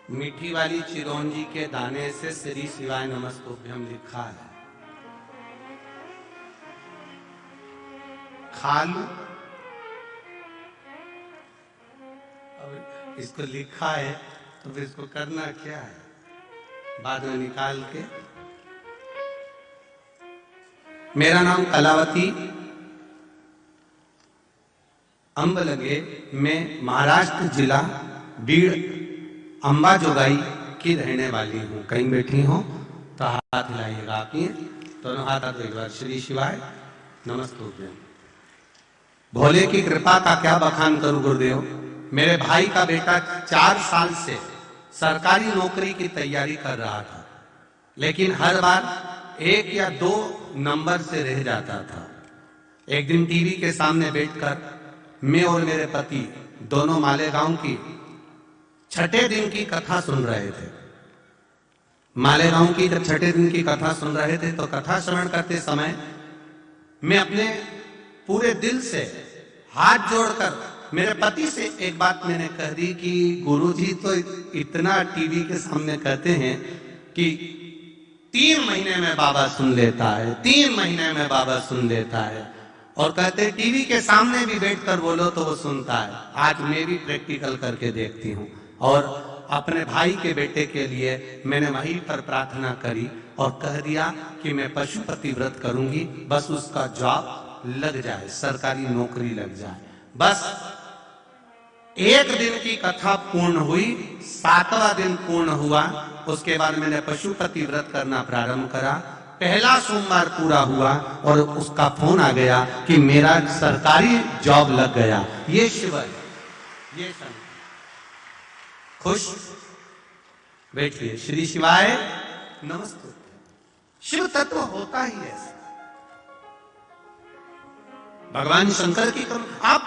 मीठी वाली चिरौंजी के दाने से श्री शिवाय नमस्तुभ्यम लिखा है। खा लूं? अब इसको लिखा है तो फिर इसको करना क्या है? बाद में निकाल के। मेरा नाम कलावती अंबलगे, मैं महाराष्ट्र जिला बीड़ अंबाजोगाई की रहने वाली हूँ। कहीं बैठी हो तो हाथ हिलाइएगा, आप ही दोनों हाथ एक बार। श्री शिवाय नमस्तुभ्यम। भोले की कृपा का क्या बखान करूं गुरुदेव। मेरे भाई का बेटा 4 साल से सरकारी नौकरी की तैयारी कर रहा था, लेकिन हर बार 1 या 2 नंबर से रह जाता था। एक दिन टीवी के सामने बैठकर मैं और मेरे पति दोनों मालेगांव की 6ठे दिन की कथा सुन रहे थे। मालेगांव की जब 6ठे दिन की कथा सुन रहे थे तो कथा श्रवण करते समय मैं अपने पूरे दिल से हाथ जोड़कर मेरे पति से एक बात मैंने कह दी कि गुरुजी तो इतना टीवी के सामने कहते हैं कि 3 महीने में बाबा सुन लेता है, 3 महीने में बाबा सुन लेता है, और कहते टीवी के सामने भी बैठकर बोलो तो वो सुनता है। आज मैं भी प्रैक्टिकल करके देखती हूँ और अपने भाई के बेटे के लिए मैंने वहीं पर प्रार्थना करी और कह दिया कि मैं पशुपति व्रत करूंगी, बस उसका जॉब लग जाए, सरकारी नौकरी लग जाए। बस 1 दिन की कथा पूर्ण हुई, 7वां दिन पूर्ण हुआ। उसके बाद मैंने पशुपति व्रत करना प्रारंभ करा। पहला सोमवार पूरा हुआ और उसका फोन आ गया कि मेरा सरकारी जॉब लग गया। ये शिव है, ये शंकर। खुश बैठिए। श्री शिवाय नमस्ते। शिव तत्व होता ही ऐसा। भगवान शंकर की करुणा, आप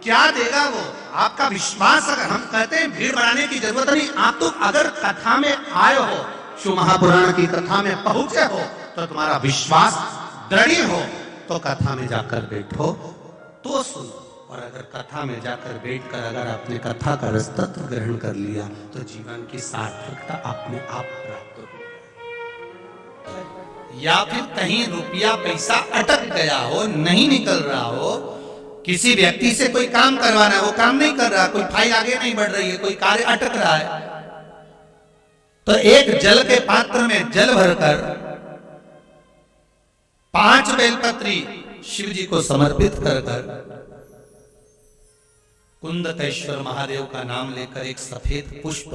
क्या देगा वो? आपका विश्वास। अगर हम कहते हैं भीड़ बढ़ाने की जरूरत नहीं, आप तो अगर कथा में आए हो, शिव महापुराण की कथा में पहुंचे हो, तो तुम्हारा विश्वास दृढ़ हो तो कथा में जाकर बैठो तो सुनो। और अगर कथा में जाकर बैठकर अगर आपने कथा का रसतत्व ग्रहण कर लिया तो जीवन की सार्थकता अपने आप प्राप्त हो। या फिर कहीं रुपया पैसा अटक गया हो, नहीं निकल रहा हो, किसी व्यक्ति से कोई काम करवाना है, वो काम नहीं कर रहा, कोई फाइल आगे नहीं बढ़ रही है, कोई कार्य अटक रहा है, तो एक जल के पात्र में जल भरकर 5 बेलपत्री शिव जी को समर्पित कर कुंदकेश्वर महादेव का नाम लेकर एक सफेद पुष्प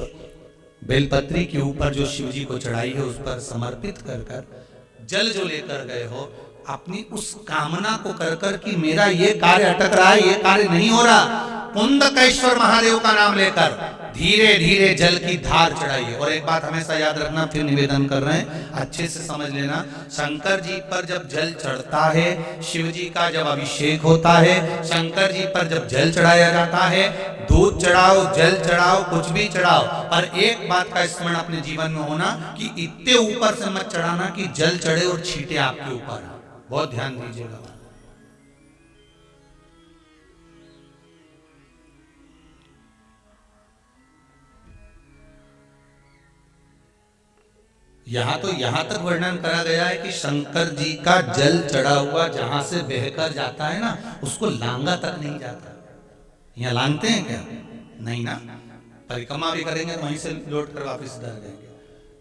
बेलपत्री के ऊपर जो शिव जी को चढ़ाई है उस पर समर्पित कर जल जो लेकर गए हो, अपनी उस कामना को कर कि मेरा ये कार्य अटक रहा है, ये कार्य नहीं हो रहा, कुंदकेश्वर महादेव का नाम लेकर धीरे धीरे जल की धार चढ़ाइए। और एक बात हमेशा याद रखना, फिर निवेदन कर रहे हैं, अच्छे से समझ लेना। शंकर जी पर जब जल चढ़ता है, शिव जी का जब अभिषेक होता है, शंकर जी पर जब जल चढ़ाया जाता है, दूध चढ़ाओ, जल चढ़ाओ, कुछ भी चढ़ाओ, पर एक बात का स्मरण अपने जीवन में होना कि इतने ऊपर से मत चढ़ाना कि जल चढ़े और छींटे आपके ऊपर। बहुत ध्यान दीजिएगा। यहां तक वर्णन करा गया है कि शंकर जी का जल चढ़ा हुआ जहां से बहकर जाता है ना, उसको लांगा तक नहीं जाता। यहाँ लांगते हैं क्या? नहीं ना, परिक्रमा भी करेंगे वहीं से लौट कर वापिस इधर जाएंगे।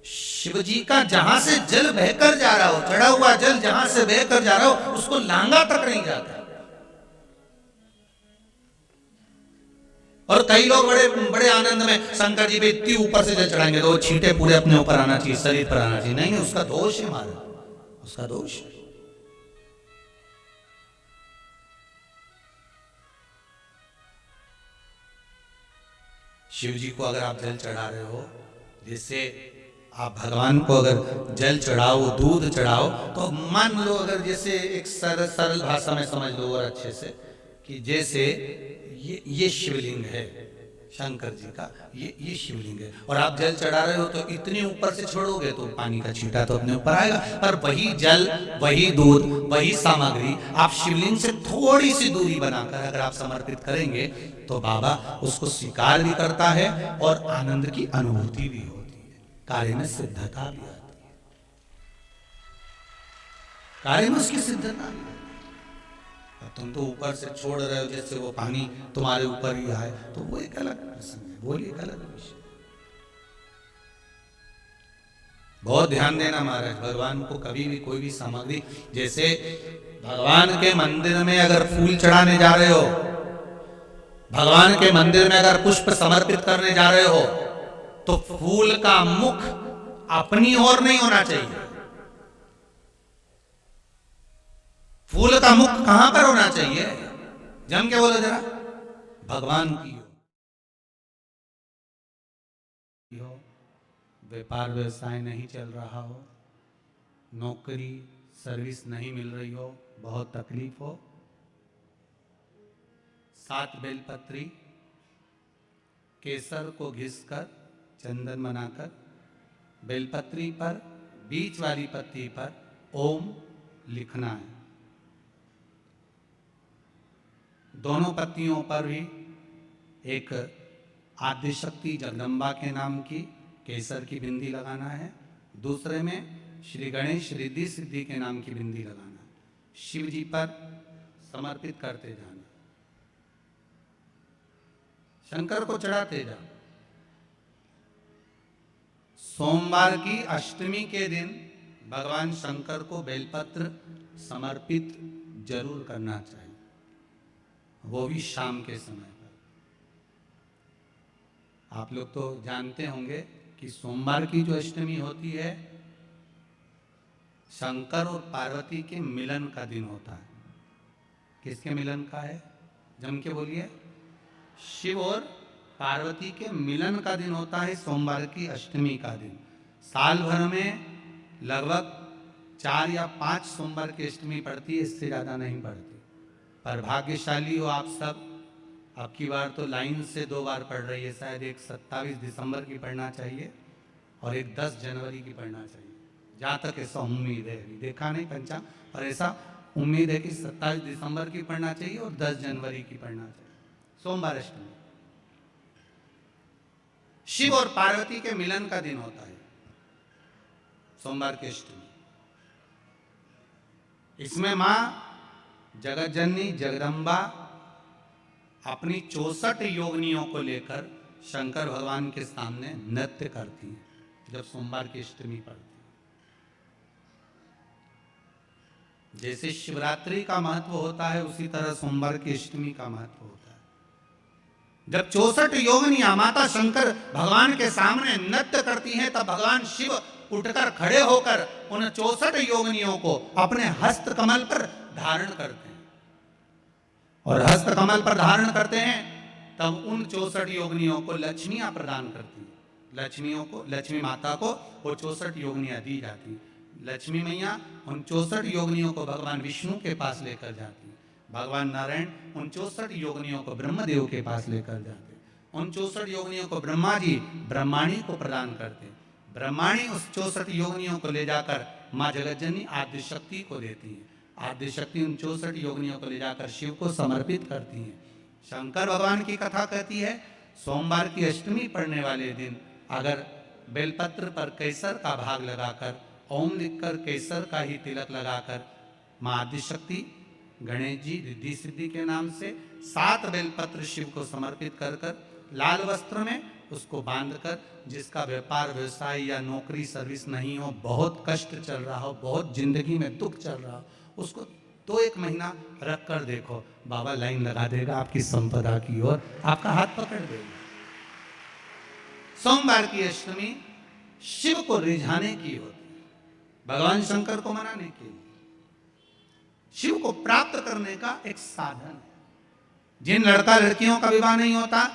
शिव जी का जहां से जल बहकर जा रहा हो, चढ़ा हुआ जल जहां से बहकर जा रहा हो, उसको लांगा तक नहीं जाता। और कई लोग बड़े बड़े आनंद में शंकर जी पे इतनी ऊपर से जल चढ़ाएंगे तो वो छींटे पूरे अपने ऊपर आना चाहिए, शरीर पर आना चाहिए। नहीं, उसका दोष है हमारा, उसका दोष। शिव जी को अगर आप जल चढ़ा रहे हो, जैसे आप भगवान को अगर जल चढ़ाओ, दूध चढ़ाओ, तो मान लो अगर जैसे एक सरल भाषा में समझ लो और अच्छे से कि जैसे ये शिवलिंग है, शंकर जी का ये शिवलिंग है। और आप जल चढ़ा रहे हो तो इतने ऊपर से छोड़ोगे तो पानी का छींटा तो अपने ऊपर आएगा, पर वही जल, वही दूध, वही सामग्री आप शिवलिंग से थोड़ी सी दूरी बनाकर अगर आप समर्पित करेंगे तो बाबा उसको स्वीकार भी करता है और आनंद की अनुभूति भी होती है, कार्य में सिद्धता भी आती है, कार्य में उसकी सिद्धता भी। तुम तो ऊपर से छोड़ रहे हो जैसे वो पानी तुम्हारे ऊपर ही आए, तो वो एक अलग प्रसंग है, वो एक अलग विषय। बहुत ध्यान देना महाराज, भगवान को कभी भी कोई भी सामग्री, जैसे भगवान के मंदिर में अगर फूल चढ़ाने जा रहे हो, भगवान के मंदिर में अगर पुष्प समर्पित करने जा रहे हो, तो फूल का मुख अपनी ओर नहीं होना चाहिए। फूल का मुख कहां पर होना चाहिए? जम के बोलो जरा, भगवान की हो। व्यापार व्यवसाय नहीं चल रहा हो, नौकरी सर्विस नहीं मिल रही हो, बहुत तकलीफ हो, 7 बेलपत्री केसर को घिसकर चंदन बनाकर बेलपत्री पर बीच वाली पत्ती पर ओम लिखना है। दोनों पत्तियों पर भी एक आदिशक्ति जगदम्बा के नाम की केसर की बिंदी लगाना है, दूसरे में श्री गणेश रिद्धि सिद्धि के नाम की बिंदी लगाना है। शिव जी पर समर्पित करते जाना, शंकर को चढ़ाते जाओ। सोमवार की अष्टमी के दिन भगवान शंकर को बेलपत्र समर्पित जरूर करना चाहिए, वो भी शाम के समय पर। आप लोग तो जानते होंगे कि सोमवार की जो अष्टमी होती है, शंकर और पार्वती के मिलन का दिन होता है। किसके मिलन का है? जम के बोलिए। शिव और पार्वती के मिलन का दिन होता है सोमवार की अष्टमी का दिन। साल भर में लगभग 4 या 5 सोमवार की अष्टमी पड़ती है, इससे ज्यादा नहीं पड़ती। पर भाग्यशाली हो आप सब, अब की बार तो लाइन से 2 बार पढ़ रही है, शायद एक 27 दिसंबर की पढ़ना चाहिए और एक 10 जनवरी की पढ़ना चाहिए, जहाँ तक ऐसा उम्मीद है। देखा नहीं पंचांग, पर ऐसा उम्मीद है कि 27 दिसंबर की पढ़ना चाहिए और 10 जनवरी की पढ़ना चाहिए, सोमवार अष्टमी। शिव और पार्वती के मिलन का दिन होता है सोमवार की अष्टमी। इसमें मां जगत जननी जगदम्बा अपनी 64 योगिनियों को लेकर शंकर भगवान के सामने नृत्य करती है जब सोमवार की अष्टमी पड़ती है। जैसे शिवरात्रि का महत्व होता है, उसी तरह सोमवार की अष्टमी का महत्व होता है। जब 64 योगिनियां माता शंकर भगवान के सामने नृत्य करती हैं, तब भगवान शिव उठकर खड़े होकर उन 64 योगिनियों को अपने हस्त कमल पर धारण करते हैं, और हस्त कमल पर धारण करते हैं तब उन 64 योगिनियों को लक्ष्मियां प्रदान करती हैं। लक्ष्मियों को, लक्ष्मी माता को वो 64 योगिनियां दी जाती। लक्ष्मी मैया उन 64 योगिनियों को भगवान विष्णु के पास लेकर जाती, भगवान नारायण उन 64 योगिनियों को ब्रह्मदेव के पास लेकर जाते, उन 64 योगिनियों को ब्रह्मा जी ब्रह्माणी को प्रदान करते, ब्रह्माणी उस 64 योगिनियों को ले जाकर माँ जगतजननी आदिशक्ति को देती है, आदिशक्ति उन 64 योगिनियों को ले जाकर शिव को समर्पित करती हैं। शंकर भगवान की कथा कहती है, सोमवार की अष्टमी पढ़ने वाले दिन अगर बेलपत्र पर केसर का भाग लगाकर, ओम लिखकर केसर का ही तिलक लगाकर माँ आदिशक्ति गणेश जी रिद्धि सिद्धि के नाम से 7 बेलपत्र शिव को समर्पित कर कर लाल वस्त्र में उसको बांधकर, जिसका व्यापार व्यवसाय या नौकरी सर्विस नहीं हो, बहुत कष्ट चल रहा हो, बहुत जिंदगी में दुख चल रहा हो, उसको 2-1 महीना रख कर देखो, बाबा लाइन लगा देगा आपकी संपदा की ओर, आपका हाथ पकड़ देगा। सोमवार की अष्टमी शिव को रिझाने की होती है, भगवान शंकर को मनाने के लिए, शिव को प्राप्त करने का एक साधन है। जिन लड़का लड़कियों का विवाह नहीं होता,